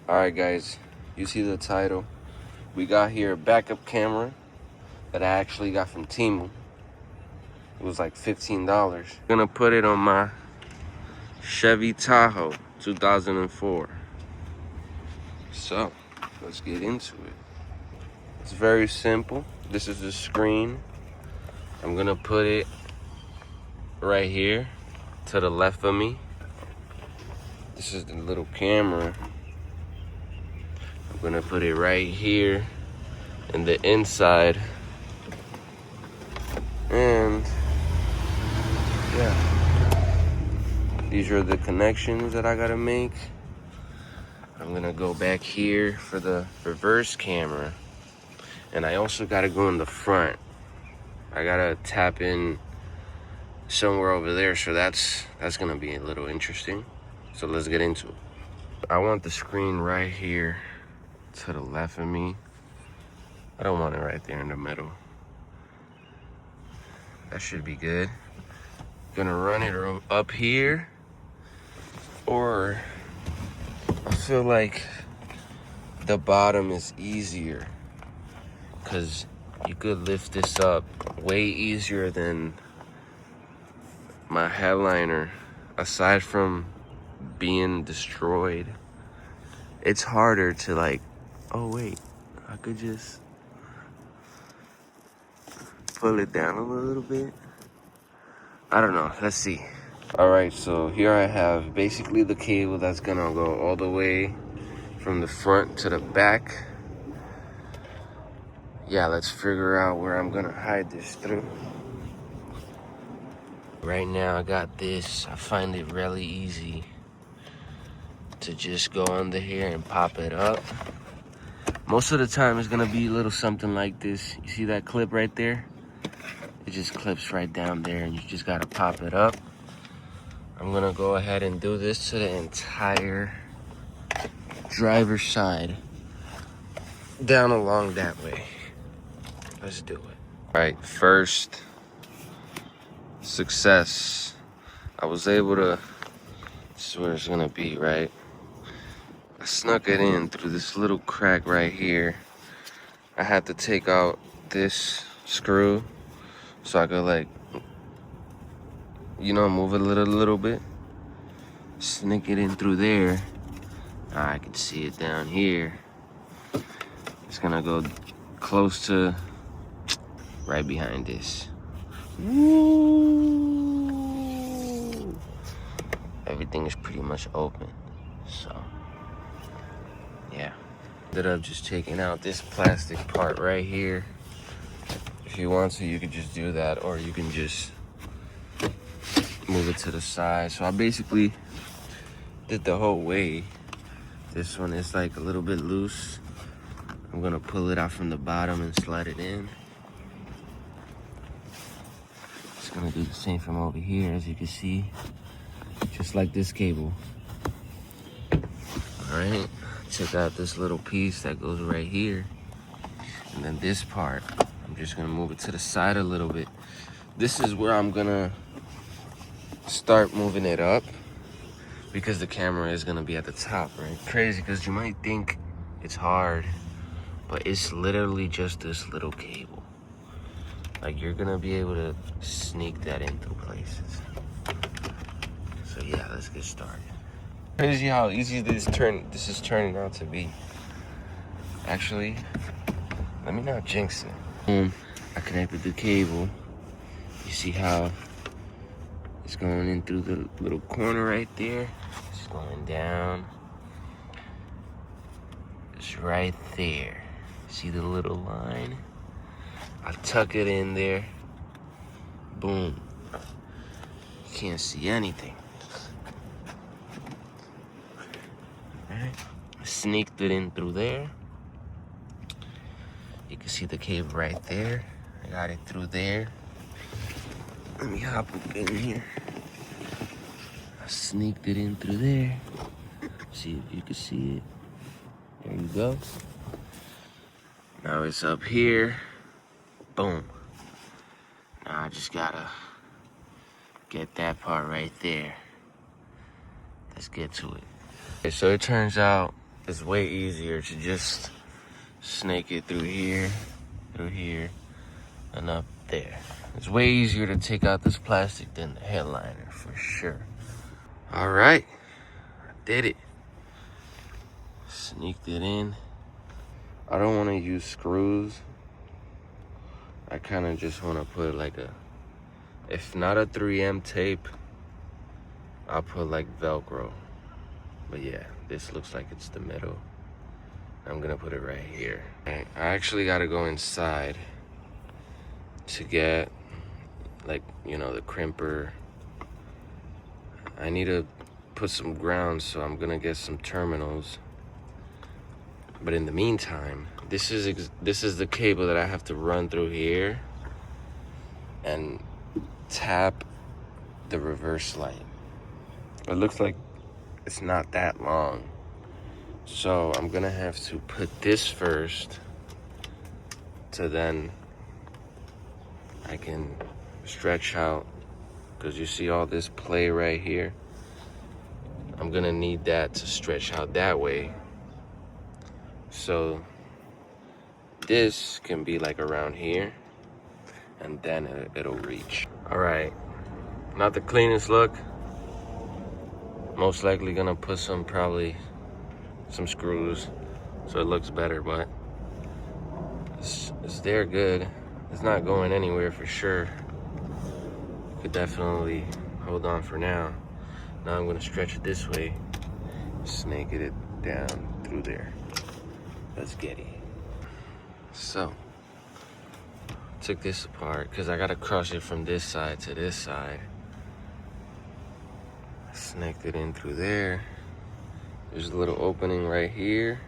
Alright guys, you see the title. We got here a backup camera that I actually got from Temu. It was like $15. I'm gonna put it on my Chevy Tahoe 2004. So, let's get into it. It's very simple. This is the screen. I'm gonna put it right here to the left of me. This is the little camera. I'm gonna put it right here in the inside. And yeah, these are the connections that I gotta make. I'm gonna go back here for the reverse camera. And I also gotta go in the front. I gotta tap in somewhere over there, so that's gonna be a little interesting. So let's get into it. I want the screen right here to the left of me. I don't want it right there in the middle. That should be good. Gonna run it up here, or I feel like the bottom is easier because you could lift this up way easier than my headliner. Aside from being destroyed, it's harder to like, oh wait, I could just pull it down a little bit. I don't know, let's see. All right, so here I have basically the cable that's gonna go all the way from the front to the back. Yeah, let's figure out where I'm gonna hide this through. Right now I got this. I find it really easy to just go under here and pop it up. Most of the time it's gonna be a little something like this. You see that clip right there? It just clips right down there and you just gotta pop it up. I'm gonna go ahead and do this to the entire driver's side, down along that way. Let's do it. All right, first success. I was able to, this is where it's gonna be, right? I snuck it in through this little crack right here. I had to take out this screw so I could, like, you know, move it a little bit. Sneak it in through there. I can see it down here. It's gonna go close to right behind this. Woo! Everything is pretty much open, so yeah. Ended up just taking out this plastic part right here. If you want to, you could just do that, or you can just move it to the side. So I basically did the whole way. This one is like a little bit loose. I'm gonna pull it out from the bottom and slide it in. Just gonna do the same from over here, as you can see, just like this cable. All right, check out this little piece that goes right here. And then this part, I'm just gonna move it to the side a little bit. This is where I'm gonna start moving it up, because the camera is gonna be at the top, right? Crazy, because you might think it's hard, but it's literally just this little cable. Like, you're gonna be able to sneak that in through places. So yeah, let's get started. Crazy how easy this is turning out to be. Actually, let me not jinx it. I connected the cable. You see how it's going in through the little corner right there? It's going down. It's right there. See the little line? I tuck it in there. Boom. You can't see anything. Alright. I sneaked it in through there. You can see the cable right there. I got it through there. Let me hop up in here. I sneaked it in through there. See if you can see it. There you go. Now it's up here. Boom. Now I just gotta get that part right there. Let's get to it. Okay, so it turns out it's way easier to just snake it through here, and up there. It's way easier to take out this plastic than the headliner, for sure. All right, I did it. Sneaked it in. I don't want to use screws. I kind of just want to put like a, if not a 3M tape, I'll put like Velcro. But yeah, this looks like it's the middle. I'm gonna put it right here. Right, I actually gotta go inside to get, like, you know, the crimper. I need to put some ground, so I'm gonna get some terminals. But in the meantime, this is the cable that I have to run through here and tap the reverse light. It looks like it's not that long. So I'm gonna have to put this first to then I can stretch out, because you see all this play right here. I'm gonna need that to stretch out that way. So this can be like around here, and then it'll reach. All right, not the cleanest look. Most likely gonna put probably some screws so it looks better, but it's there good. It's not going anywhere for sure. Could definitely hold on for now. Now I'm gonna stretch it this way, snake it down through there. Let's get it. So, took this apart because I gotta crush it from this side to this side. Snaked it in through there. There's a little opening right here,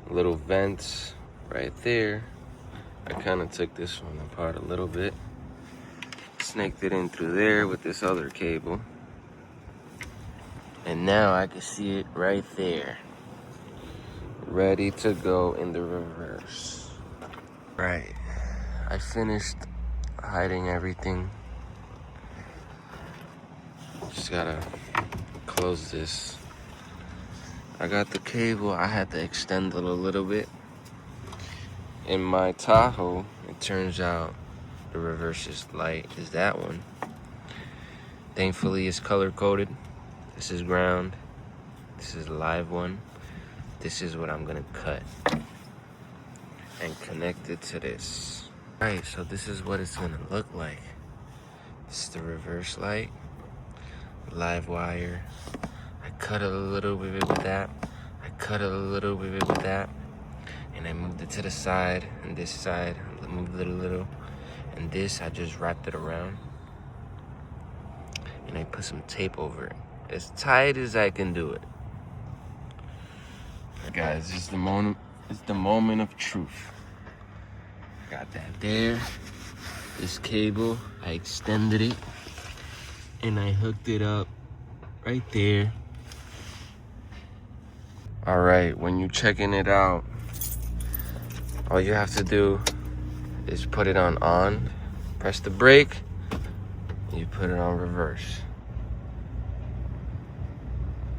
little vents right there. I kind of took this one apart a little bit, snaked it in through there with this other cable, and now I can see it right there, ready to go in the reverse. Right, I finished hiding everything. Just gotta close this. I got the cable, I had to extend it a little bit. In my Tahoe, it turns out the reverse light is that one. Thankfully, it's color coded. This is ground. This is a live one. This is what I'm gonna cut and connect it to this. All right, so this is what it's gonna look like. This is the reverse light, live wire. I cut it a little bit with that. I cut it a little bit with that. And I moved it to the side, and this side, I moved it a little. And this, I just wrapped it around. And I put some tape over it. As tight as I can do it. Guys, it's the moment of truth. Got that there. This cable, I extended it. And I hooked it up right there. All right, when you're checking it out, all you have to do is put it on, press the brake, you put it on reverse.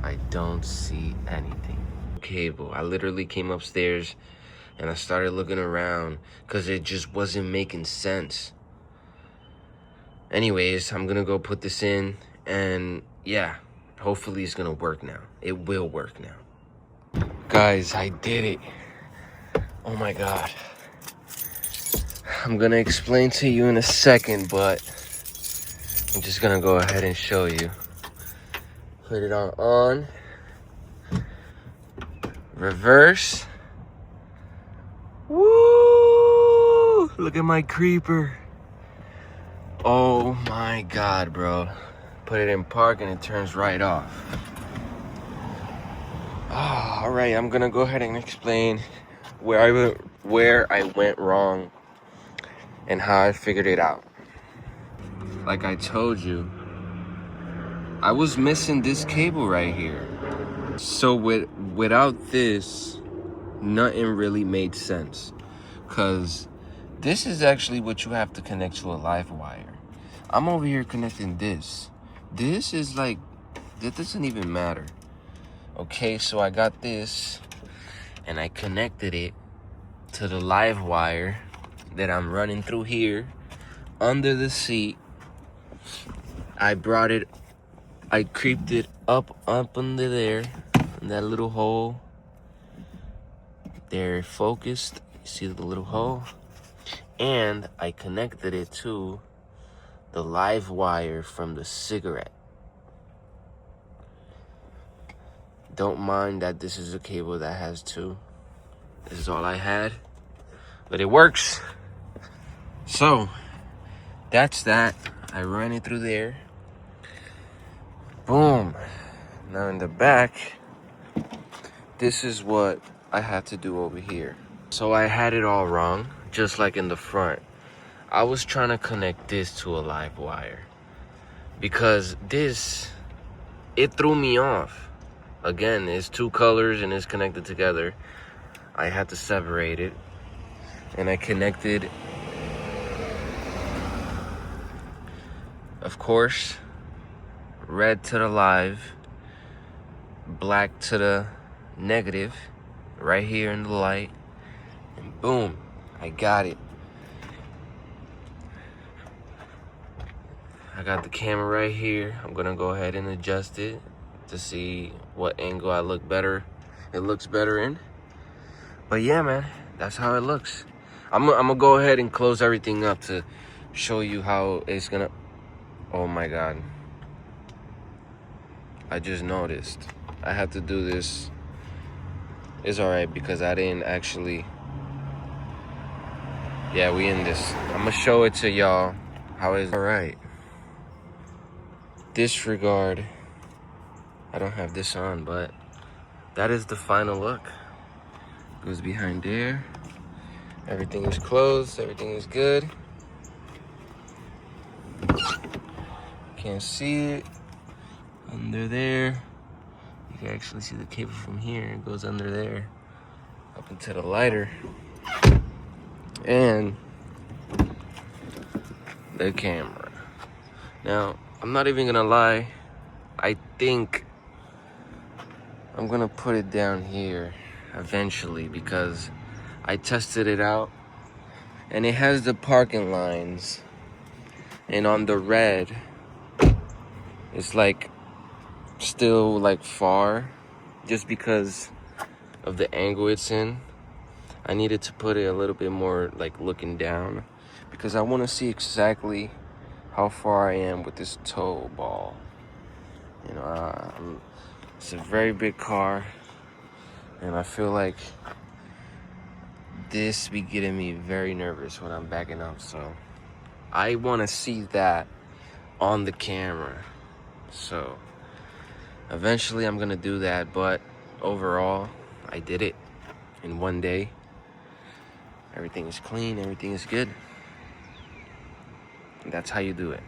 I don't see anything. Cable, I literally came upstairs and I started looking around because it just wasn't making sense. Anyways, I'm gonna go put this in, and yeah, hopefully it's gonna work now. It will work now. Guys, I did it. Oh my God. I'm gonna explain to you in a second, but I'm just gonna go ahead and show you. Put it on, reverse. Woo! Look at my creeper. Oh my God, bro. Put it in park and it turns right off. Oh, all right, I'm gonna go ahead and explain where I went wrong and how I figured it out. Like I told you, I was missing this cable right here. So without this, nothing really made sense. Cause this is actually what you have to connect to a live wire. I'm over here connecting this. This is like, that doesn't even matter. Okay, so I got this and I connected it to the live wire that I'm running through here under the seat. I creeped it up under there in that little hole. They're focused. You see the little hole? And I connected it to the live wire from the cigarette. Don't mind that this is a cable that has two. This is all I had, but it works. So that's that. I ran it through there. Boom. Now in the back, this is what I had to do over here. So I had it all wrong, just like in the front. I was trying to connect this to a live wire because it threw me off. Again, it's two colors and it's connected together. I had to separate it, and I connected, of course, red to the live, black to the negative, right here in the light, and boom, I got it. I got the camera right here. I'm gonna go ahead and adjust it to see what angle I look better. It looks better in. But yeah, man, that's how it looks. I'm gonna go ahead and close everything up to show you how it's gonna. Oh my God. I just noticed. I had to do this. It's all right because I didn't actually. Yeah, we in this. I'm gonna show it to y'all how it's all right. Disregard. I don't have this on, but that is the final look. Goes behind there. Everything is closed. Everything is good. Can't see it. Under there. You can actually see the cable from here. It goes under there. Up into the lighter. And the camera. Now, I'm not even gonna lie. I think I'm gonna put it down here eventually because I tested it out and it has the parking lines, and on the red it's like still like far just because of the angle it's in. I needed to put it a little bit more like looking down because I want to see exactly how far I am with this tow ball. You know, it's a very big car, and I feel like this be getting me very nervous when I'm backing up. So I want to see that on the camera. So eventually I'm gonna do that, but overall I did it in one day. Everything is clean, everything is good. And that's how you do it.